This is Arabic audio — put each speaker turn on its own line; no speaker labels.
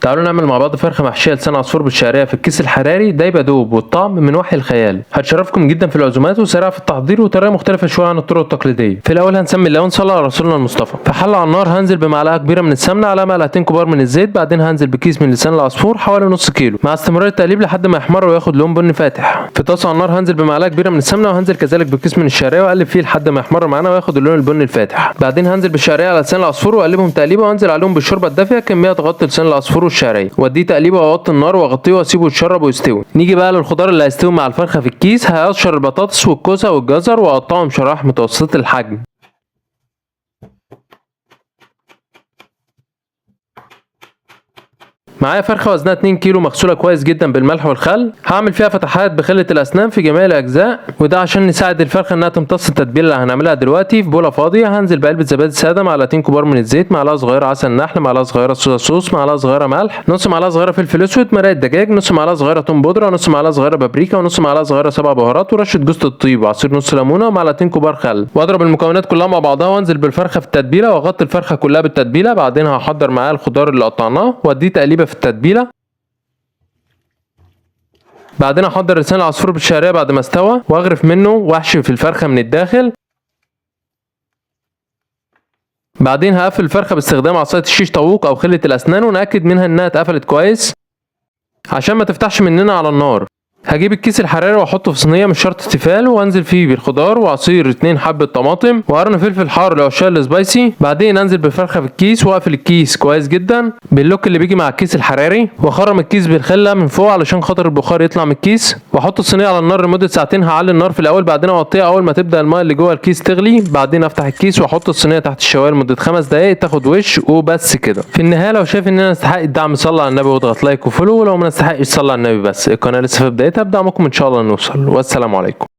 تعالوا نعمل مع بعض فرخه محشيه لسان عصفور بالشعريه في الكيس الحراري، ده يبقى دوب والطعم من وحي الخيال. هتشرفكم جدا في العزومات وسريعه في التحضير وطريقه مختلفه شويه عن الطرق التقليديه. في الاول هنسمي الله ونصلي على رسولنا المصطفى. في حله على النار هنزل بمعلقه كبيره من السمنه على معلقتين كبار من الزيت، بعدين هنزل بكيس من لسان العصفور حوالي نص كيلو مع استمرار التقليب لحد ما يحمر وياخد لون بني فاتح. في طاسه على النار هنزل بمعلقه كبيره من السمنه وهنزل كذلك بكيس من الشعريه واقلب فيه لحد ما يحمر معانا وياخد اللون البني الفاتح. بعدين هنزل بالشعريه على لسان العصفور واقلبهم تقليبه وانزل عليهم بالشوربه الدافيه كميه تغطي لسان العصفور والشعريه، واديه تقليبه واوطي النار واغطيه واسيبه يتشرب ويستوي. نيجي بقى للخضار اللي هيستوي مع الفرخه في الكيس. هقشر البطاطس والكوسه والجزر واقطعهم شرايح متوسطه الحجم. معايا فرخه وزنها 2 كيلو مغسوله كويس جدا بالملح والخل. هعمل فيها فتحات بخله الاسنان في جميع الاجزاء، وده عشان نساعد الفرخه انها تمتص التتبيله اللي هنعملها دلوقتي. في بوله فاضيه هنزل بعلبه زبادي ساده، معلقتين كبار من الزيت، معلقه صغيره عسل نحل، معلقه صغيره صوص صوص، معلقه صغيره ملح، نص معلقه صغيره فلفل اسود، مرقه دجاج، نص معلقه صغيره توم بودره، نص معلقه صغيره بابريكا، ونص معلقه صغيره سبع بهارات، ورشه جوز الطيب، وعصير نص ليمونه، ومعلقتين كبار خل. واضرب المكونات كلها مع بعضها وانزل بالفرخه في التتبيله واغطي الفرخه كلها بالتتبيله. بعدين هحضر معاها الخضار اللي قطعناه واديه تقليبه في التتبيله. بعدين احضر لسان العصفور بالشعريه بعد ما استوى واغرف منه واحشي في الفرخه من الداخل. بعدين هقفل الفرخه باستخدام عصايه الشيش طاووق او خله الاسنان ونأكد منها انها اتقفلت كويس عشان ما تفتحش مننا على النار. هجيب الكيس الحراري واحطه في صينيه مش شرط تيفال وانزل فيه بالخضار وعصير 2 حبه طماطم وقرن فلفل حار لعشاق السبايسي. بعدين انزل بالفرخه في الكيس واقفل الكيس كويس جدا باللوك اللي بيجي مع الكيس الحراري، واخرم الكيس بالخله من فوق علشان خاطر البخار يطلع من الكيس، واحط الصينيه على النار لمده ساعتين. هعلي النار في الاول، بعدين اوطيها اول ما تبدا الماء اللي جوه الكيس تغلي. بعدين افتح الكيس واحط الصينيه تحت الشوايه لمده 5 دقائق تاخد وش وبس كده. في النهايه لو شايف اننا نستحق الدعم صلي على النبي واضغط لايك وفولو، ولو ما نستحقش صلي على النبي بس. القناه لسه في بدايتها، بدعمكم ان شاء الله نوصل. والسلام عليكم.